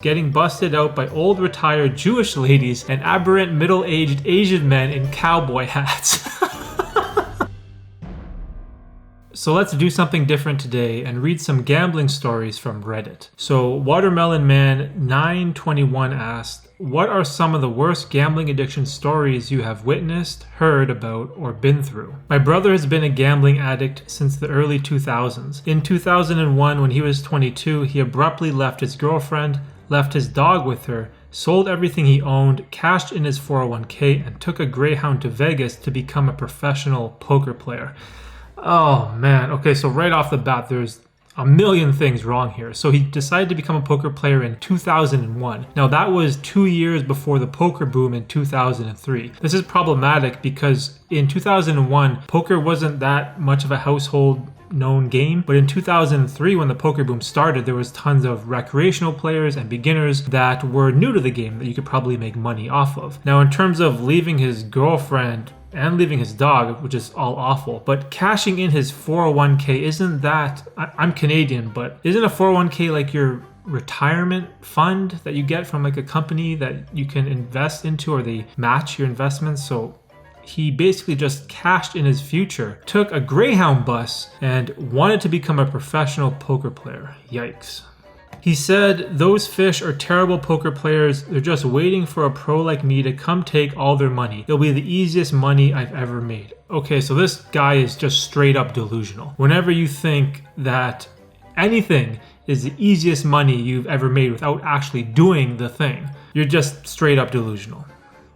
getting busted out by old retired Jewish ladies and aberrant middle-aged Asian men in cowboy hats. So let's do something different today and read some gambling stories from Reddit. So Watermelon Man 921 asked, what are some of the worst gambling addiction stories you have witnessed, heard about, or been through? My brother has been a gambling addict since the early 2000s. In 2001, when he was 22, he abruptly left his girlfriend, left his dog with her, sold everything he owned, cashed in his 401k, and took a Greyhound to Vegas to become a professional poker player. Oh man, okay, so right off the bat, there's a million things wrong here. So he decided to become a poker player in 2001. Now that was 2 years before the poker boom in 2003. This is problematic because in 2001, poker wasn't that much of a household known game, but in 2003 when the poker boom started, there was tons of recreational players and beginners that were new to the game that you could probably make money off of. Now in terms of leaving his girlfriend and leaving his dog, which is all awful, but cashing in his 401k, isn't that, I'm Canadian, but isn't a 401k like your retirement fund that you get from like a company that you can invest into, or they match your investments? So he basically just cashed in his future, took a Greyhound bus, and wanted to become a professional poker player. Yikes. He said, those fish are terrible poker players. They're just waiting for a pro like me to come take all their money. It'll be the easiest money I've ever made. Okay, so this guy is just straight up delusional. Whenever you think that anything is the easiest money you've ever made without actually doing the thing, you're just straight up delusional.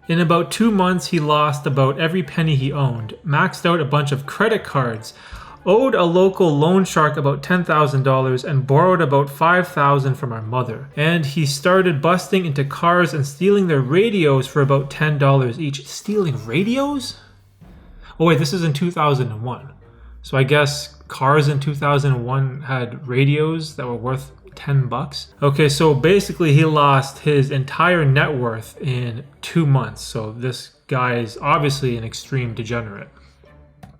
In about 2 months, he lost about every penny he owned, maxed out a bunch of credit cards, owed a local loan shark about $10,000, and borrowed about $5,000 from our mother. And he started busting into cars and stealing their radios for about $10 each. Stealing radios? Oh wait, this is in 2001. So I guess cars in 2001 had radios that were worth $10. Okay, so basically he lost his entire net worth in 2 months. So this guy is obviously an extreme degenerate.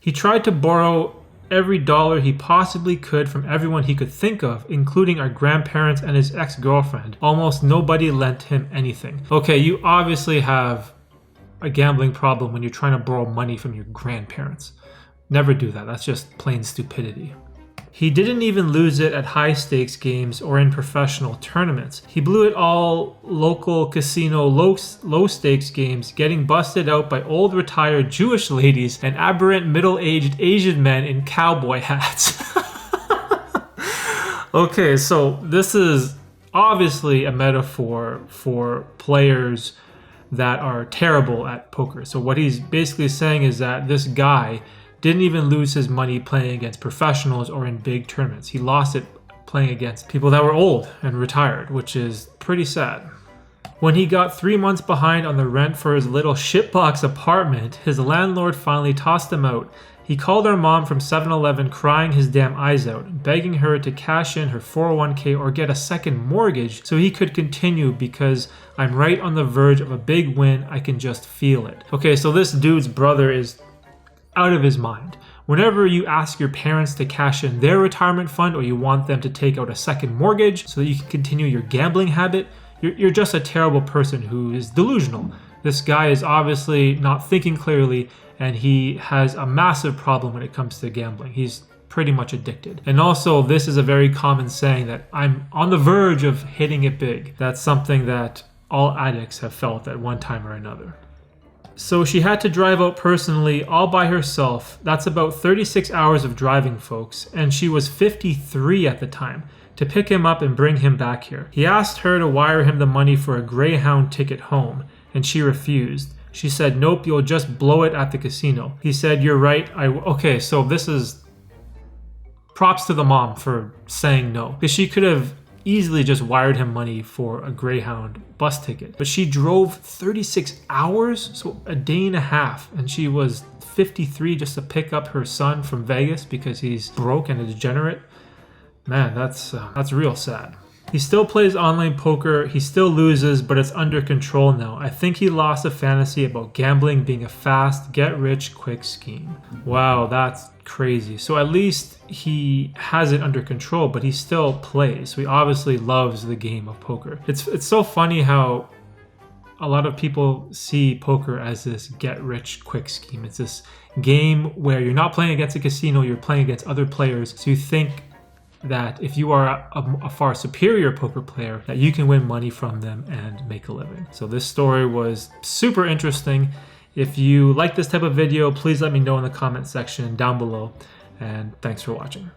He tried to borrow every dollar he possibly could from everyone he could think of, including our grandparents and his ex-girlfriend. Almost nobody lent him anything. Okay, you obviously have a gambling problem when you're trying to borrow money from your grandparents. Never do that. That's just plain stupidity. He didn't even lose it at high stakes games or in professional tournaments. He blew it all local casino low stakes games, getting busted out by old retired Jewish ladies and aberrant middle-aged Asian men in cowboy hats. Okay, so this is obviously a metaphor for players that are terrible at poker. So what he's basically saying is that this guy didn't even lose his money playing against professionals or in big tournaments. He lost it playing against people that were old and retired, which is pretty sad. When he got 3 months behind on the rent for his little shitbox apartment, his landlord finally tossed him out. He called our mom from 7-Eleven crying his damn eyes out, begging her to cash in her 401k or get a second mortgage so he could continue because I'm right on the verge of a big win. I can just feel it. Okay, so this dude's brother is out of his mind. Whenever you ask your parents to cash in their retirement fund or you want them to take out a second mortgage so that you can continue your gambling habit, you're just a terrible person who is delusional. This guy is obviously not thinking clearly, and he has a massive problem when it comes to gambling. He's pretty much addicted. And also, this is a very common saying that I'm on the verge of hitting it big. That's something that all addicts have felt at one time or another. So she had to drive out personally all by herself. That's about 36 hours of driving, folks. And she was 53 at the time, to pick him up and bring him back here. He asked her to wire him the money for a Greyhound ticket home, and she refused. She said, nope, you'll just blow it at the casino. He said, you're right. Okay, so this is props to the mom for saying no. Because she could have easily just wired him money for a Greyhound bus ticket. But she drove 36 hours, so a day and a half, and she was 53 just to pick up her son from Vegas because he's broke and a degenerate. Man, that's real sad. He still plays online poker, he still loses, but it's under control now. I think he lost a fantasy about gambling being a fast, get-rich-quick scheme. Wow, that's crazy. So at least he has it under control, but he still plays. So he obviously loves the game of poker. It's so funny how a lot of people see poker as this get-rich-quick scheme. It's this game where you're not playing against a casino, you're playing against other players. So you think that if you are a far superior poker player, that you can win money from them and make a living. So this story was super interesting. If you like this type of video, please let me know in the comment section down below. And thanks for watching.